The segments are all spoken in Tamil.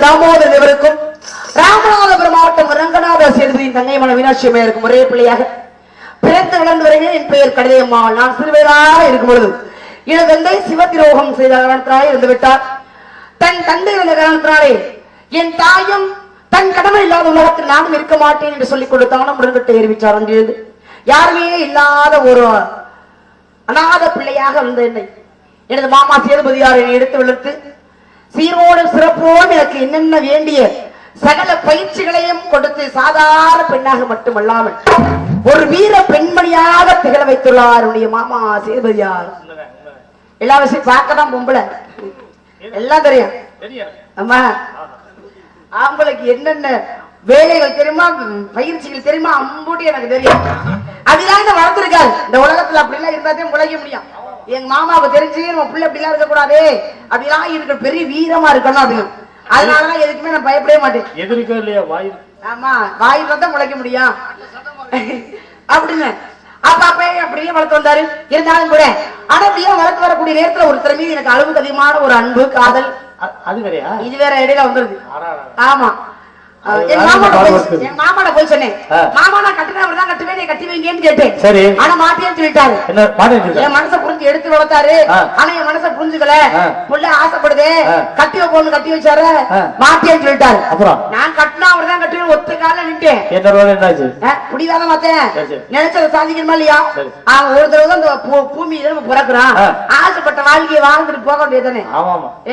தாமோதர் இவருக்கும் ராமநாதபுரம் மாவட்டம் ரங்கநாத சேதுபதியின் தங்கைமான மீனாட்சி அம்மையாருக்கும் ஒரே பிள்ளையாக பிறந்து வளர்ந்து வருகிறேன். என் பெயர் கடிதையம்மாள். நான் சிறுவயதாக இருக்கும் பொழுது எனது தந்தை சிவத்திரோகம் செய்த காரணத்தினாலே இருந்து விட்டார். தன் தந்தை இருந்த காரணத்தினாலே என் தாயும் தன் கடமை இல்லாத உலகத்தில் நானும் இருக்க மாட்டேன் என்று சொல்லிக் கொடுத்தாலும் உடன்கட்டை ஏறிவிட்டார். அன்றிலிருந்து யாருமே இல்லாத ஒரு அநாத பிள்ளையாக வந்த என்னை எனது மாமா சேதுபதியார் என்னை எடுத்து வளர்த்து சீரோடு சிறப்போடு எனக்கு என்னென்ன வேண்டிய சகல பயிற்சிகளையும் கொடுத்து சாதாரண பெண்ணாக மட்டுமல்லாமல் ஒரு வீர பெண்மணியாக திகழ வைத்துள்ளார் உடைய மாமா சேதுபதியார். எல்லா விஷயம் பார்க்கதான் பொம்பளை எல்லாம் தெரியும். ஆமா, ஆம்பளைக்கு என்னென்ன வேலைகள் தெரியுமா, பயிற்சிகள் தெரியுமா, அம்பூட்டி எனக்கு தெரியும். அப்படிதான் வளர்த்துருக்காரு. இந்த உலகத்துல அப்படிலாம் இருந்தாதே உழைக்க முடியும். எங்க மாமாவுக்கு தெரிஞ்சு நம்ம பிள்ளை அப்படிலாம் இருக்கக்கூடாது, அப்படிலாம் இருக்க பெரிய வீரமா இருக்கணும் அப்படின்னு. அதனாலதான் எதுக்குமே நான் பயப்படவே மாட்டேன். எதிர்க்க இல்லையா வாய்? ஆமா, வாயில தான் முளைக்க முடியும் அப்படின்னு. அப்ப அப்படியே வளர்த்து வந்தாரு. இருந்தாலும் கூட ஆனா அப்படியே வளர்த்து வரக்கூடிய நேரத்துல ஒருத்தர் மீது எனக்கு அளவுக்கு அதிகமான ஒரு அன்பு காதல், அது வேறையா, இது வேற இடையில வந்துருது. ஆமா, என் மாமாட போய் சொன்னேன், மாமா நான் கட்டினவர்தான் கட்டுவேன், நீ கட்டி வைங்கன்னு கேட்டேன். சரி, ஆனா மாட்டேன்னு சொல்லிட்டாரு. என் மனசை புரிஞ்சு எடுத்து வளர்த்தாரு. ஆனா என் மனசை புரிஞ்சுக்கல. புள்ள ஆசைப்படுது, கட்டி வைப்போம்னு கட்டி வச்சாரு, மாட்டேன்னு சொல்லிட்டாரு. அப்புறம் நான் கட்டினா அவர் தான் கட்டுவேன் ஒத்த கால நின்ட்டேன். என்னாச்சு? முடிவாத மாத்தேன், நினைச்சதை சாதிக்கணுமா இல்லையா? ஒரு தடவை தான் இந்த பூமியில நம்ம பிறக்குறான், ஆசைப்பட்ட வாழ்க்கையை வாழ்ந்துட்டு போக வேண்டியதானே.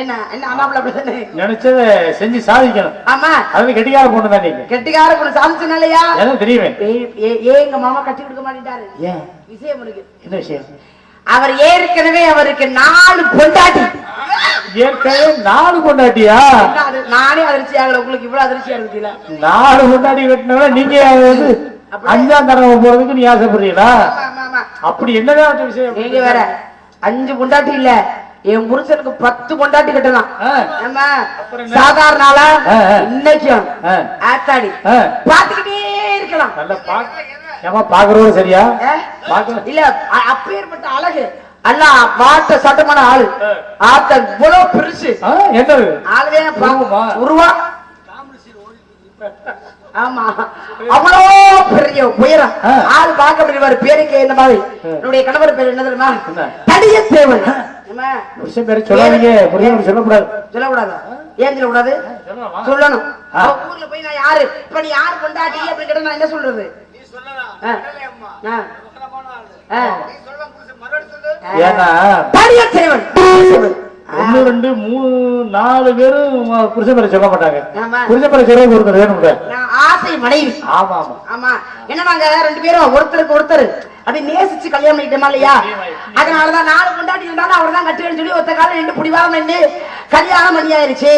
என்ன என்ன அம்மாப்பிள்ள அப்படித்தானே நினைச்சதை செஞ்சு சாதிக்கணும். ஆமா, அது கெட்டிக்கார பொண்ணு தான். நீங்க கெட்டிக்கார பொண்ணு சாதிச்சனாலயா? எனக்கு தெரியுமே. எங்க மாமா கட்டி கொடுக்க மாட்டேன்டாரு. ஏன்? விஷயம் இருக்கு. என்ன விஷயம்? அவர் ஏற்கனவே அவருக்கு 4 பொண்டாட்டி. ஏற்கனவே 4 பொண்டாட்டியா? நானே அதிர்ச்சி ஆகல, உங்களுக்கு இவ்வளவு அதிர்ச்சியா இருக்குல்ல? 4 பொண்டாட்டி கட்டினவங்க நீங்க வந்து 5ஆம் தடவை போறதுக்கு நீ ஆசைப்படுறீங்களா? அப்படி என்னதான் விஷயம்? நீங்க வேற 5 பொண்டாட்டி இல்ல, என் புருஷனுக்கு 10 பொண்டாட்டி கட்டலாம். சாதாரண ஆளா இன்னைக்கும் ஆத்தாடி பாத்துக்கிட்டே இருக்கலாம். ஏமா பாக்குறவங்க சரியா இல்ல? அப்பேற்பட்ட அழகு அல்ல, வாட்ட சட்டமான ஆளு. ஆத்த இவ்வளவு பெருசு என்னது ஆளுவே உருவா. ஆமா, அவ்வளோ பெரிய உயரம் ஆள் பார்க்க முடியாது. பேருக்கு என்ன மாதிரி என்னுடைய கணவர் பேர் என்ன தெரியுமா? தடியத்தேவன். சொல்லாதீங்க, சொல்லக்கூடாது. சொல்லக்கூடாதா? ஏன் சொல்லக்கூடாது? சொல்லணும். ஊர்ல போய் நான் யாரு, இப்ப நீ யாரு பொண்டாட்டி அப்படின்னு கேட்டா நான் என்ன சொல்றது? ஏன்னா 1 2 3 4 பேரும் புருஷ பேரை சொல்ல மாட்டாங்க. புருஷ பேரை சொல்ல ஒருத்தர் வேணும். ஆசை மனைவி. ஆமா ஆமா ஆமா. என்ன நாங்க 2 பேரும் ஒருத்தருக்கு ஒருத்தர் அப்படி நேசிச்சு கல்யாணம் பண்ணிட்டோமா இல்லையா? அதனாலதான் 4 பொண்டாட்டி இருந்தாலும் அவர் தான் கட்டுவேன்னு சொல்லி ஒத்த காலம் நின்று புடிவாம நின்று கல்யாணம் பண்ணி ஆயிருச்சு.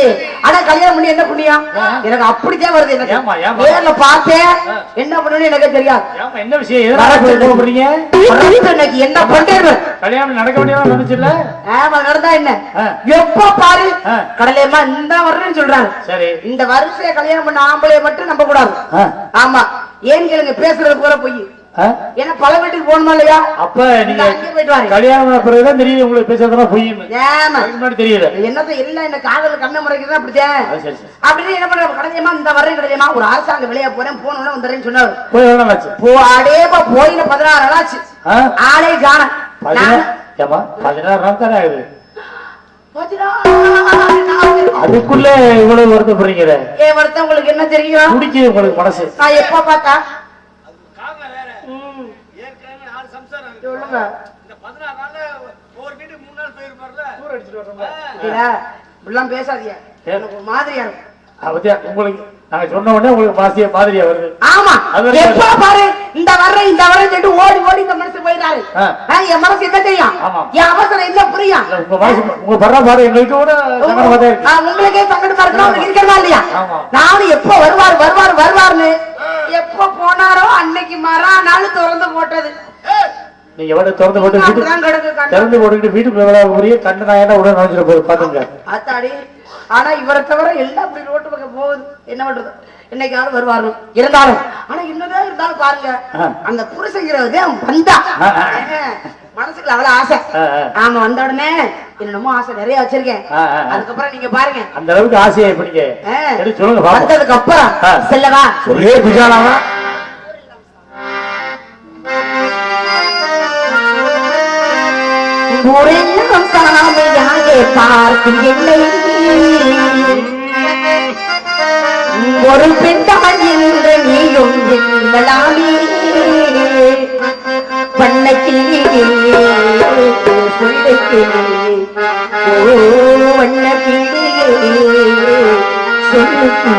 ஆனா கல்யாணம் பண்ணி என்ன புண்ணியம் எனக்கு அப்படித்தான் வருது. எனக்கு நேர்ல பார்த்தேன் என்ன பண்ணுன்னு எனக்கு தெரியாது. என்ன விஷயம்? என்ன பண்றேன்? கல்யாணம் நடக்க வேண்டியதான் நினைச்சுல. ஆமா, நடந்தா என்ன? எப்ப பாரு கடலையம்மா இந்த வர்றேன்னு சொல்றாங்க. சரி, இந்த வருஷம் கல்யாணம் பண்ண ஆம்பளைய மட்டும் நம்ப கூடாது. ஆமா, ஏன் கேளுங்க, பேசுறது போல போய் ஏன்னா பல வீட்டுக்கு போகணுமா இல்லையா? அப்ப நீங்க கல்யாணம் பிறகுதான் தெரியுது உங்களுக்கு பேசுறதுனா பொய்ன்னு தெரியல. என்னத்த இல்ல, இந்த காதல் கண்ண முறைக்குதான் அப்படித்தான். அப்படின்னு என்ன பண்ற? கடைசியமா இந்த வர்றேன் கடைசியமா ஒரு அரசாங்க விளையா போறேன் போனோட வந்துறேன்னு சொன்னாரு. அடேப்பா போயின 16 நாள் ஆச்சு, ஆளே காண. 16 நாள் தானே ஆகுது. அதுக்குள்ள இவ்வளவு வருத்தப்படுறீங்க. ஏன் வருத்தம் உங்களுக்கு என்ன தெரியும்? குடிக்குது உங்களுக்கு மனசு. நான் எப்ப பார்த்தா பேசாதீங்க, மாதிரியா உங்களுக்கு நாங்க சொன்ன உடனே உங்களுக்கு மாதிரியா வருது. ஆமா, எப்ப பாரு இந்த வர்றேன் இந்த வர்றேன் சொல்லிட்டு ஓடி ஓடி இந்த மனசு போயிடாரு. என் மனசு என்ன தெரியும், என் அவசரம் என்ன புரியும்? உங்க பர்ற பாரு எங்களுக்கு கூட உங்களுக்கே சங்கடமா இருக்கணும் இருக்கிறதா இல்லையா? நானும் எப்ப வருவாரு வருவாரு வருவாருன்னு எப்ப போனாரோ அன்னைக்கு மறாநாள் திறந்து போட்டது. நீங்க எவ்வளவு திறந்து போட்டுக்கிட்டு வீட்டுக்கு கண்ணு நாயனா உடனே நினைச்சிட போகுது பாத்துங்க. அத்தாடி, ஆனா இவரை தவிர எல்லாம் அப்படி ரோட்டு பக்கம் போகுது. என்ன பண்றது, என்னைக்காவது வருவாரு இருந்தாலும். ஆனா இன்னதான் இருந்தாலும் பாருங்க, அந்த புருஷங்கிறதே வந்தா மனசுக்குள்ள அவ்வளவு ஆசை. ஆமா, வந்த உடனே என்னமோ ஆசை நிறைய வச்சிருக்கேன். அதுக்கப்புறம் நீங்க பாருங்க அந்த அளவுக்கு ஆசையா எப்படிங்க சொல்லுங்க. வந்ததுக்கு அப்புறம் செல்லவா ஒரே குஜாலாவா ஊரெல்லாம் சாமியாக பார்க்கும் என்னை ஒரு பெண்தான் என்று நீயும் எண்ணலாமே. பண்ணக்கிளி சொல்லுக்கிளி ஓ வண்ணக்கிளியே சொல்லுக்கிளி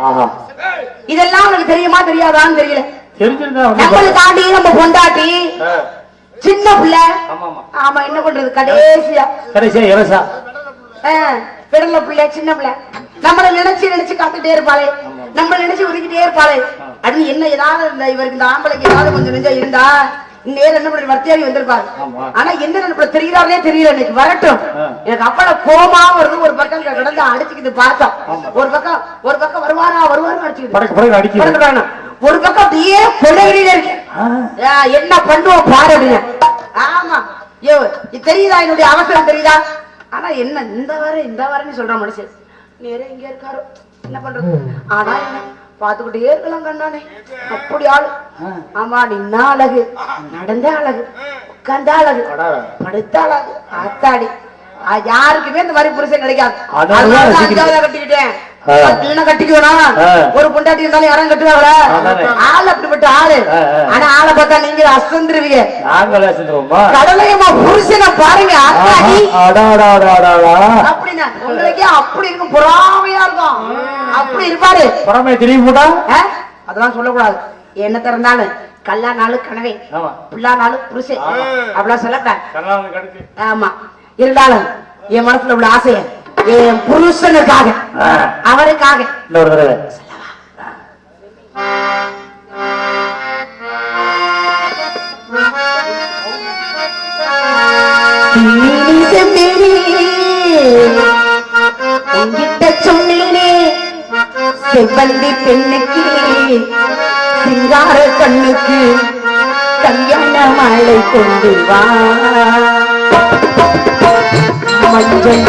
ஆஹா. இதெல்லாம் உனக்கு தெரியுமா தெரியாதான்னு தெரியல. தெரிஞ்சிருந்தா நம்மளை தாண்டி நம்ம பொண்டாட்டி சின்ன பிள்ளை. ஆமா ஆமா. ஆமா, என்ன பண்றது, கடைசியா இறசா பிறந்த பிள்ளை, சின்ன பிள்ளை நம்மள நினைச்சு நினைச்சு காத்துட்டே இருப்பாளே, நம்மள நினைச்சு ஒதுக்கிட்டே இருப்பாளே. அப்படின்னு என்ன ஏதாவது இந்த இவருக்கு இந்த ஆம்பளைக்கு ஏதாவது கொஞ்சம் நெஞ்சா இருந்தா நேரம் என்ன பண்ணி வர்த்தியாரி வந்திருப்பாரு. ஆனா என்ன நினைப்ப தெரிகிறாரே தெரியல. இன்னைக்கு வரட்டும். எனக்கு அப்பட கோமா வருது. ஒரு பக்கம் கிடந்து அடிச்சுக்கிட்டு பார்த்தோம். ஒரு பக்கம் வருவாரா அடிச்சுக்கிட்டு, ஒரு பக்கம் அப்படியே கொள்ளையிலே இருக்கு. என்ன பண்ணுவோம் பாரு. ஆமா, ஐயோ தெரியுதா, என்னுடைய அவசரம் தெரியுதா? ஆனா என்ன இந்த வாரன்னு சொல்ற மனுஷன் நேரே இங்க இருக்காரு, என்ன பண்றது? ஆனா என்ன பாத்துக்கிட்டே இருக்கலாம் கண்ணானே, அப்படி ஆளு. ஆமா, நின்னா அழகு, நடந்த அழகு, உட்கார்ந்த அழகு, படுத்த அழகு. ஆத்தாடி, யாருக்குமே இந்த மாதிரி புருஷன் கிடைக்காது. அஞ்சாவதா கட்டிக்கிட்டேன், கட்டிக்குவேனா? ஒரு பொண்டாட்டி இருந்தாலும் யாரும் கட்டுவாங்களா? ஆள் அப்படிப்பட்ட ஆளு. ஆனா ஆளை பார்த்தா நீங்க அசந்துருவீங்க. கடலையம்மா புருஷனை பாருங்க. அப்படின்னா உங்களுக்கே அப்படி இருக்கும், பொறாமையா இருக்கும். அப்படி இருப்பாரு. பொறாமையை திரும்பி போட்டா அதெல்லாம் சொல்லக்கூடாது. என்ன திறந்தாலும் கல்லானாலும் கனவே, புல்லானாலும் புருஷன் அப்படிலாம் சொல்லக்கூடாது. ஆமா, இருந்தாலும் என் மனசுல உள்ள ஆசைய என் புருஷனுக்காக, அவருக்காக இன்னொரு தடவை சொன்னேனே, செவ்வந்தி பெண்ணுக்கு சிங்கார கண்ணுக்கு கல்யாண மாலை கொண்டு வா. மஞ்சள்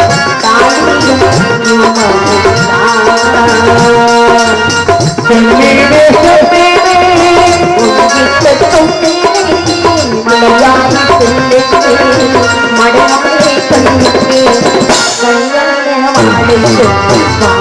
மடமாலை கண்ணுக்கு கல்யாண மாலை கொண்டு வா.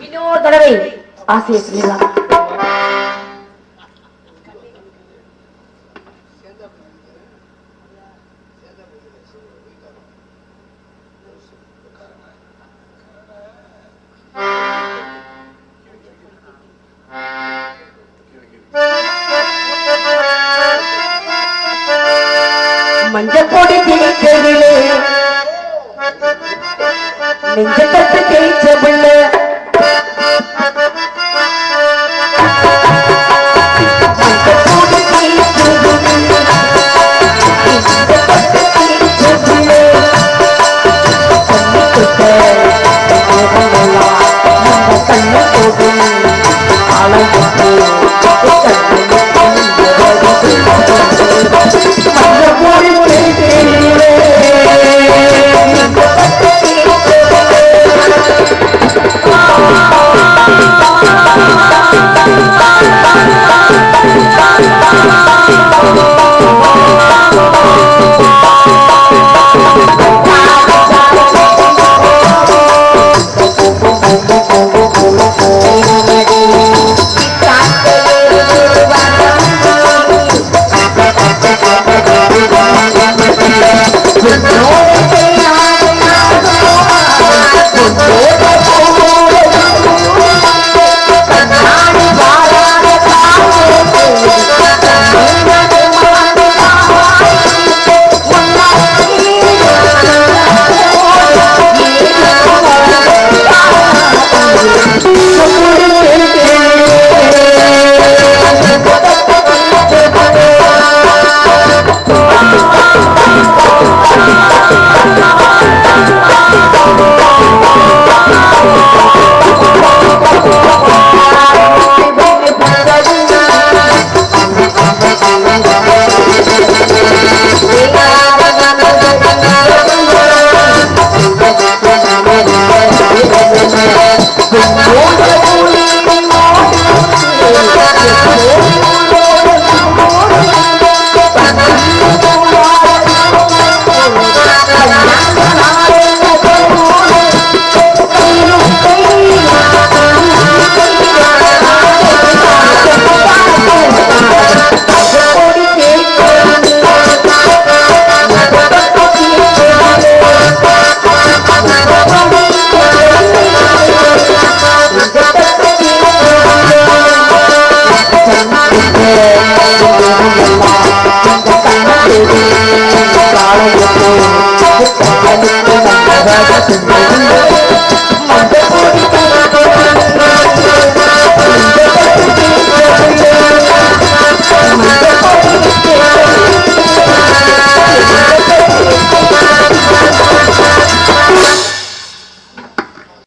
இன்னொரு தடவை ஆசையை சொல்லலாம். மஞ்சள் பொடி தேய்ச்சதிலே நெஞ்ச தட்டு தேய்ச்ச பிள்ளை